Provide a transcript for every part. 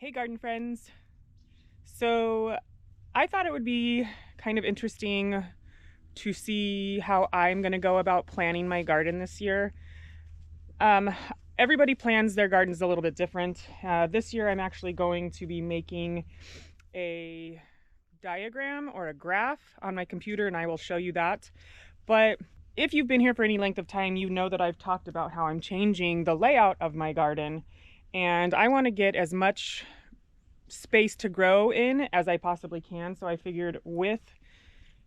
Hey garden friends. So I thought it would be kind of interesting to see how I'm going to go about planning my garden this year. Everybody plans their gardens a little bit different. This year I'm actually going to be making a diagram or a graph on my computer, and I will show you that. But if you've been here for any length of time, you know that I've talked about how I'm changing the layout of my garden, and I want to get as much space to grow in as I possibly can. So I figured with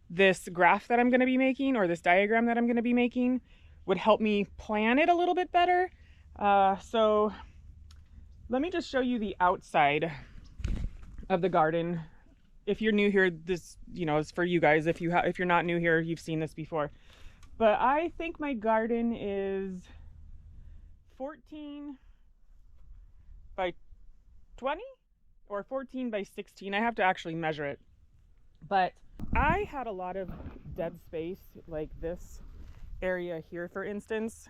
this graph that I'm going to be making, or this diagram that I'm going to be making, would help me plan it a little bit better. So let me just show you the outside of the garden. If you're new here, this is for you guys. If you're not new here, you've seen this before. But I think my garden is 14 by 20 or 14 by 16. I have to actually measure it. But I had a lot of dead space, like this area here, for instance.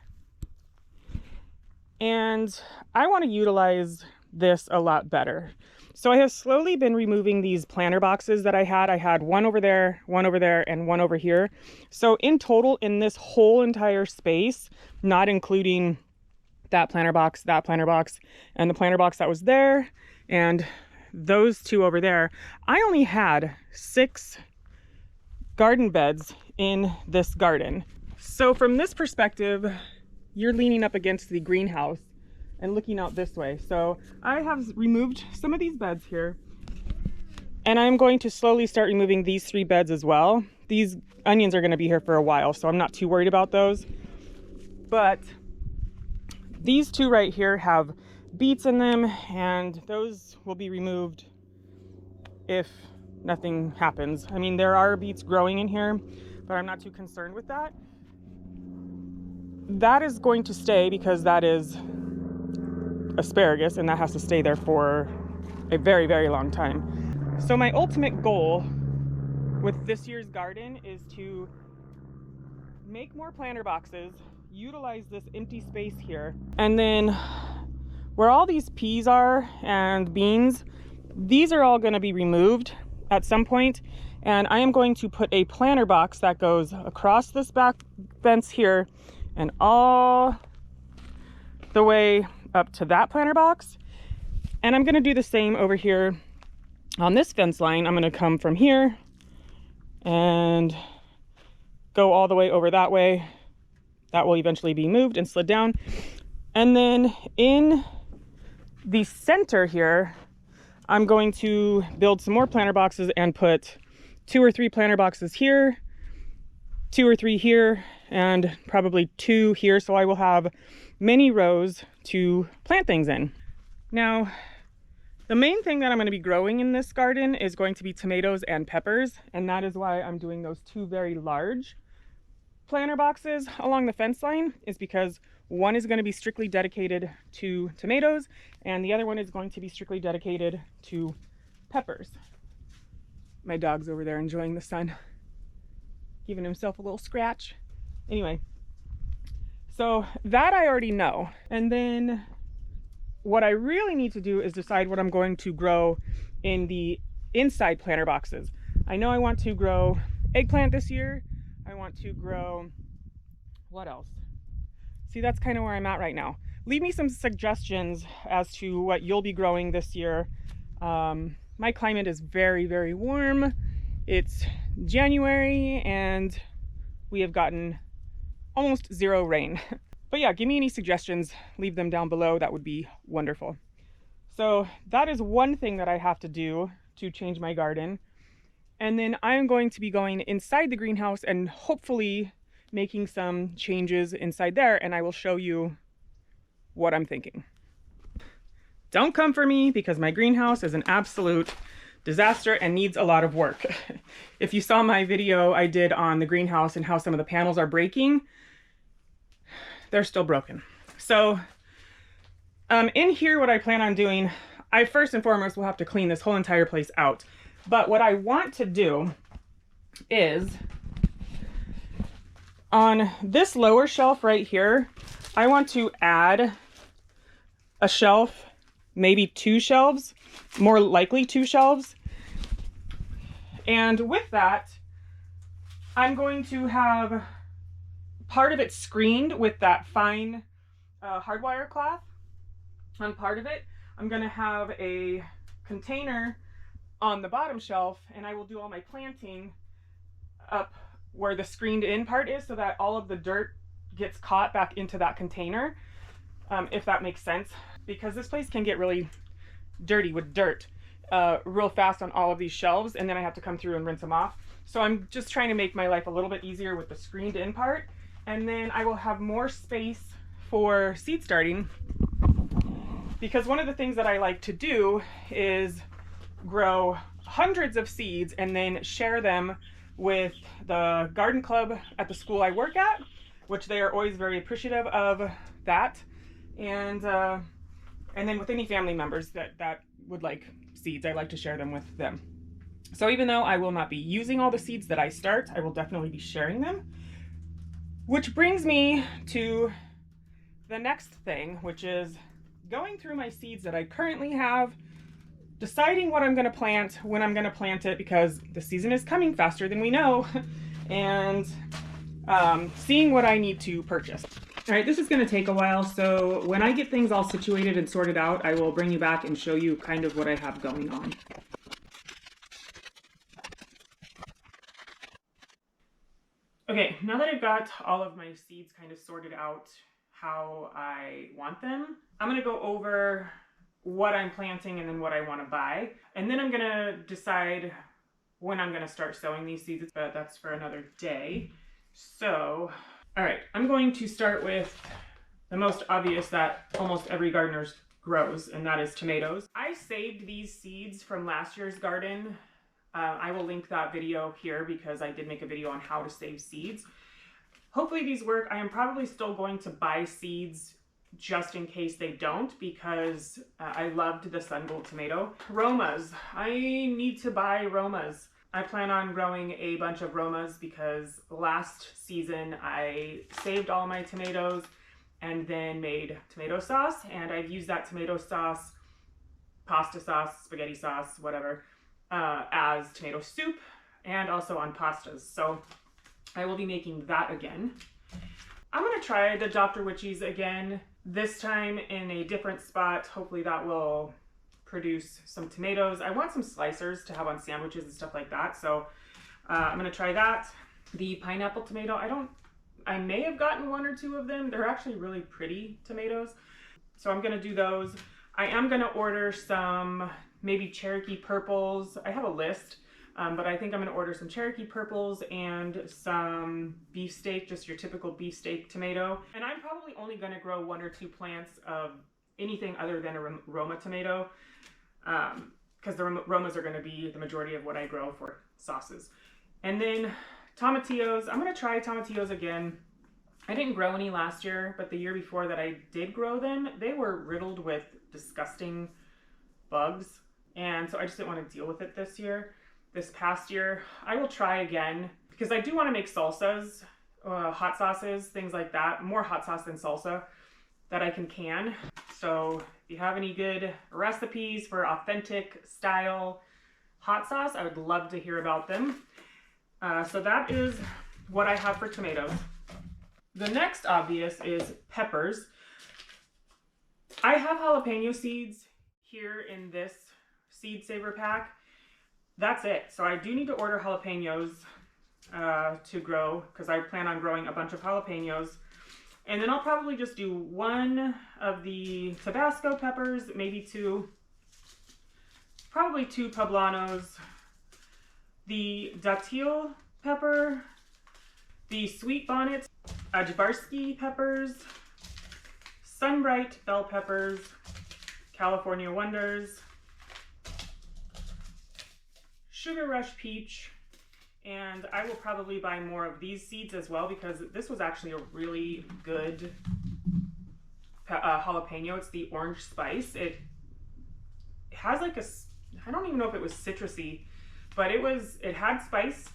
And I want to utilize this a lot better. So I have slowly been removing these planter boxes that I had. I had one over there, and one over here. So in total, in this whole entire space, not including that planter box, and the planter box that was there, and those two over there, I only had 6 garden beds in this garden. So from this perspective, you're leaning up against the greenhouse and looking out this way. So I have removed some of these beds here, and I'm going to slowly start removing these 3 beds as well. These onions are going to be here for a while, so I'm not too worried about those. But these 2 right here have beets in them, and those will be removed if nothing happens. I mean, there are beets growing in here, but I'm not too concerned with that. That is going to stay because that is asparagus, and that has to stay there for a very, very long time. So my ultimate goal with this year's garden is to make more planter boxes, utilize this empty space here, and then where all these peas are and beans, these are all going to be removed at some point, and I am going to put a planter box that goes across this back fence here and all the way up to that planter box. And I'm going to do the same over here on this fence line. I'm going to come from here and go all the way over that way. That will eventually be moved and slid down. And then in the center here, I'm going to build some more planter boxes and put 2 or 3 planter boxes here, 2 or 3 here, and probably 2 here. So I will have many rows to plant things in. Now, the main thing that I'm going to be growing in this garden is going to be tomatoes and peppers, and that is why I'm doing those 2 very large planter boxes along the fence line, is because one is going to be strictly dedicated to tomatoes and the other one is going to be strictly dedicated to peppers. My dog's over there enjoying the sun, giving himself a little scratch. Anyway, so that I already know. And then what I really need to do is decide what I'm going to grow in the inside planter boxes. I know I want to grow eggplant this year. I want to grow, what else? See, that's kind of where I'm at right now. Leave me some suggestions as to what you'll be growing this year. My climate is very, very warm. It's January and we have gotten almost 0 rain. But yeah, give me any suggestions, leave them down below. That would be wonderful. So that is one thing that I have to do to change my garden. And then I'm going to be going inside the greenhouse and hopefully making some changes inside there, and I will show you what I'm thinking. Don't come for me because my greenhouse is an absolute disaster and needs a lot of work. If you saw my video I did on the greenhouse and how some of the panels are breaking, they're still broken. So in here, what I plan on doing, I first and foremost will have to clean this whole entire place out. But what I want to do is, on this lower shelf right here, I want to add a shelf maybe 2 shelves, more likely 2 shelves. And with that, I'm going to have part of it screened with that fine hardwire cloth. On part of it, I'm going to have a container on the bottom shelf, and I will do all my planting up where the screened in part is, so that all of the dirt gets caught back into that container, if that makes sense, because this place can get really dirty with dirt real fast on all of these shelves, and then I have to come through and rinse them off. So I'm just trying to make my life a little bit easier with the screened in part, and then I will have more space for seed starting, because one of the things that I like to do is grow hundreds of seeds and then share them with the garden club at the school I work at, which they are always very appreciative of that, and then with any family members that would like seeds, I like to share them with them. So even though I will not be using all the seeds that I start, I will definitely be sharing them. Which brings me to the next thing, which is going through my seeds that I currently have, deciding what I'm going to plant, when I'm going to plant it, because the season is coming faster than we know, and seeing what I need to purchase. All right, this is going to take a while, so when I get things all situated and sorted out, I will bring you back and show you kind of what I have going on. Okay, now that I've got all of my seeds kind of sorted out how I want them, I'm going to go over what I'm planting and then what I want to buy. And then I'm going to decide when I'm going to start sowing these seeds, but that's for another day. So, all right, I'm going to start with the most obvious that almost every gardener grows, and that is tomatoes. I saved these seeds from last year's garden. I will link that video here because I did make a video on how to save seeds. Hopefully these work. I am probably still going to buy seeds just in case they don't, because I loved the Sun Gold tomato. Romas. I need to Buy Romas. I plan on growing a bunch of Romas because last season I saved all my tomatoes and then made tomato sauce, and I've used that tomato sauce, pasta sauce, spaghetti sauce, whatever, as tomato soup and also on pastas. So I will be making that again. I'm going to try the Dr. Witchies again, this time in a different spot. Hopefully that will produce some tomatoes. I want some slicers to have on sandwiches and stuff like that. So I'm going to try that. The pineapple tomato, I may have gotten 1 or 2 of them. They're actually really pretty tomatoes. So I'm going to do those. I am going to order some maybe Cherokee purples. I have a list. But I think I'm going to order some Cherokee purples and some beefsteak, just your typical beefsteak tomato. And I'm probably only going to grow 1 or 2 plants of anything other than a Roma tomato, because the Romas are going to be the majority of what I grow for sauces. And then tomatillos. I'm going to try tomatillos again. I didn't grow any last year, but the year before that I did grow them, they were riddled with disgusting bugs. And so I just didn't want to deal with it this past year. I will try again because I do want to make salsas, hot sauces, things like that. More hot sauce than salsa that I can. So if you have any good recipes for authentic style hot sauce, I would love to hear about them. So that is what I have for tomatoes. The next obvious is peppers. I have jalapeno seeds here in this seed saver pack. That's it. So I do need to order jalapenos to grow, because I plan on growing a bunch of jalapenos. And then I'll probably just do 1 of the Tabasco peppers, maybe 2, probably 2 poblanos, the datil pepper, the sweet bonnet, Ajvarski peppers, Sunbright bell peppers, California Wonders, Sugar Rush peach, and I will probably buy more of these seeds as well, because this was actually a really good jalapeno. It's the orange spice. It has like I don't even know if it was citrusy, but it had spice,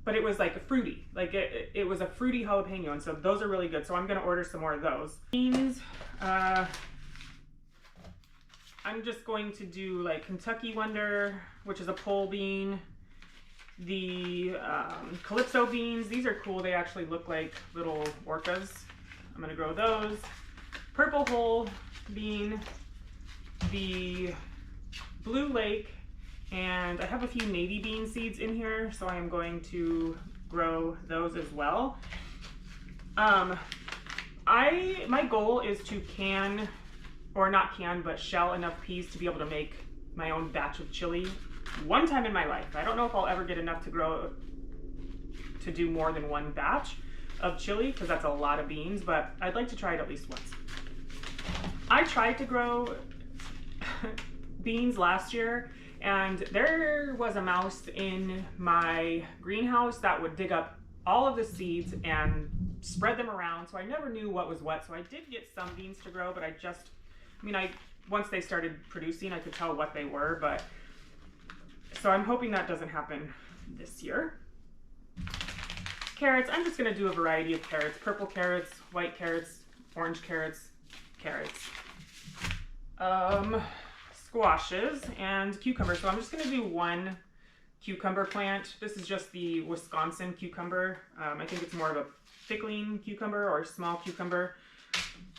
but it was like fruity. Like it was a fruity jalapeno, and so those are really good. So I'm going to order some more of those. Beans, I'm just going to do like Kentucky Wonder, which is a pole bean. The Calypso beans, these are cool. They actually look like little orcas. I'm gonna grow those. Purple Hole bean, the Blue Lake, and I have a few navy bean seeds in here, so I am going to grow those as well. My goal is to can, or not can, but shell enough peas to be able to make my own batch of chili one time in my life. I don't know if I'll ever get enough to do more than one batch of chili, because that's a lot of beans, but I'd like to try it at least once. I tried to grow beans last year, and there was a mouse in my greenhouse that would dig up all of the seeds and spread them around, so I never knew what was what. So I did get some beans to grow, but once they started producing, I could tell what they were, but so I'm hoping that doesn't happen this year. Carrots, I'm just gonna do a variety of carrots: purple carrots, white carrots, orange carrots, squashes, and cucumbers. So I'm just gonna do one cucumber plant. This is just the Wisconsin cucumber. I think it's more of a pickling cucumber or small cucumber.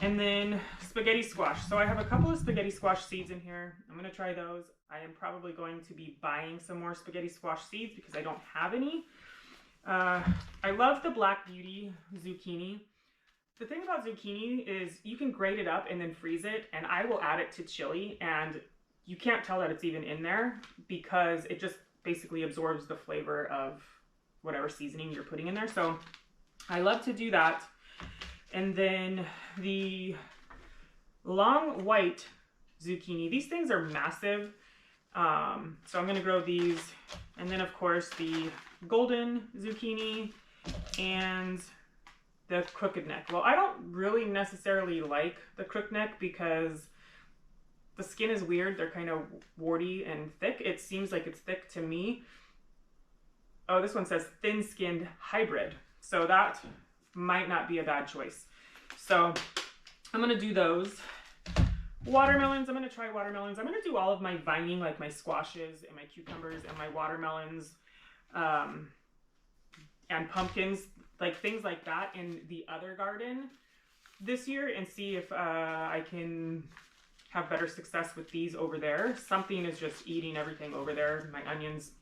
And then spaghetti squash. So I have a couple of spaghetti squash seeds in here. I'm gonna try those. I am probably going to be buying some more spaghetti squash seeds because I don't have any. I love the Black Beauty zucchini. The thing about zucchini is you can grate it up and then freeze it, and I will add it to chili, and you can't tell that it's even in there because it just basically absorbs the flavor of whatever seasoning you're putting in there. So I love to do that. And then the long white zucchini, these things are massive. So I'm gonna grow these. And then of course the golden zucchini and the crooked neck. Well, I don't really necessarily like the crooked neck because the skin is weird. They're kind of warty and thick. It seems like it's thick to me. Oh, this one says thin-skinned hybrid. So that might not be a bad choice. So I'm gonna do those. Watermelons, I'm gonna try watermelons. I'm gonna do all of my vining, like my squashes and my cucumbers and my watermelons, and pumpkins, like things like that in the other garden this year, and see if I can have better success with these over there. Something is just eating everything over there. My onions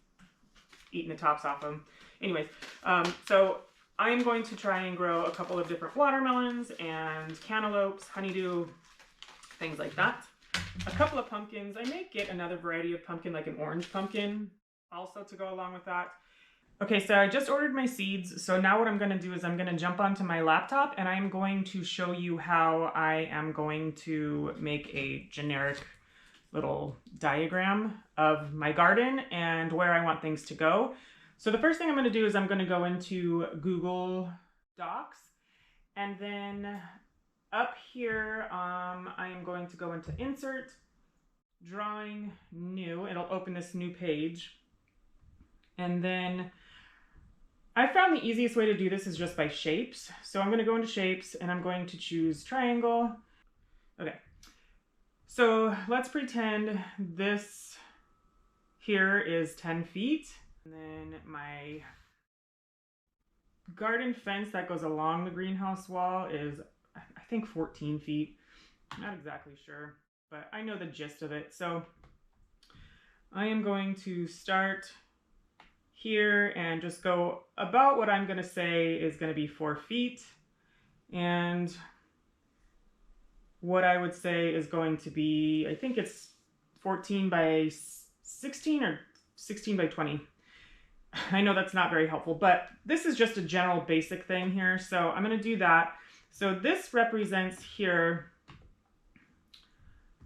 eating the tops off them. Anyways, so I am going to try and grow a couple of different watermelons and cantaloupes, honeydew, things like that. A couple of pumpkins. I may get another variety of pumpkin, like an orange pumpkin, also to go along with that. Okay, so I just ordered my seeds. So now what I'm gonna do is I'm gonna jump onto my laptop and I'm going to show you how I am going to make a generic little diagram of my garden and where I want things to go. So the first thing I'm gonna do is I'm gonna go into Google Docs, and then up here, I am going to go into Insert, Drawing, New. It'll open this new page. And then I found the easiest way to do this is just by shapes. So I'm going to go into Shapes, and I'm going to choose Triangle. Okay. So let's pretend this here is 10 feet. And then my garden fence that goes along the greenhouse wall is, I think, 14 feet. I'm not exactly sure, but I know the gist of it. So I am going to start here and just go about what I'm going to say is going to be 4 feet. And what I would say is going to be, I think it's 14 by 16 or 16 by 20. I know that's not very helpful, but this is just a general basic thing here. So I'm going to do that. So this represents here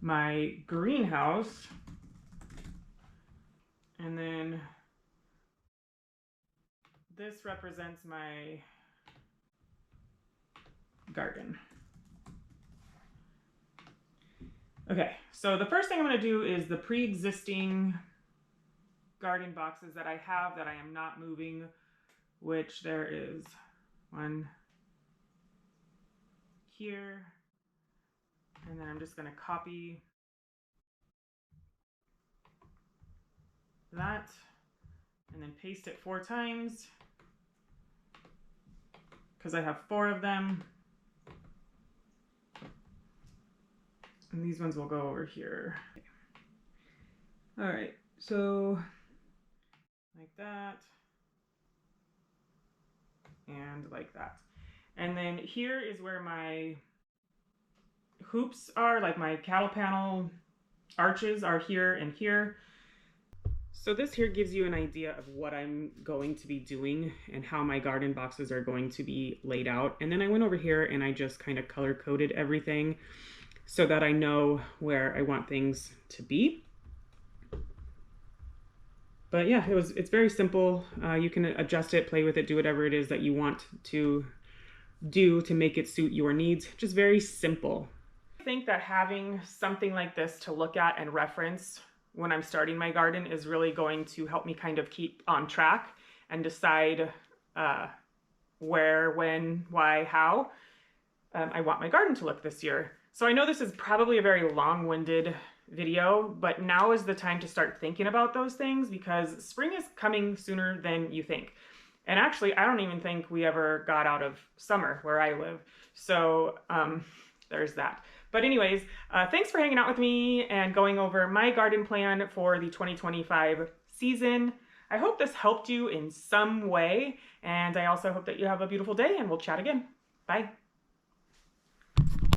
my greenhouse. And then this represents my garden. Okay, so the first thing I'm going to do is the pre-existing garden boxes that I have that I am not moving, which there is one here, and then I'm just going to copy that, and then paste it 4 times because I have 4 of them. And these ones will go over here. All right, so like that and like that. And then here is where my hoops are, like my cattle panel arches are here and here. So this here gives you an idea of what I'm going to be doing and how my garden boxes are going to be laid out. And then I went over here and I just kind of color coded everything so that I know where I want things to be. But yeah, it's very simple. You can adjust it, play with it, do whatever it is that you want to do to make it suit your needs. Just very simple. I think that having something like this to look at and reference when I'm starting my garden is really going to help me kind of keep on track and decide where, when, why, how I want my garden to look this year. So I know this is probably a very long-winded video, but now is the time to start thinking about those things because spring is coming sooner than you think. And actually, I don't even think we ever got out of summer where I live. So there's that. But anyways, thanks for hanging out with me and going over my garden plan for the 2025 season. I hope this helped you in some way. And I also hope that you have a beautiful day and we'll chat again. Bye.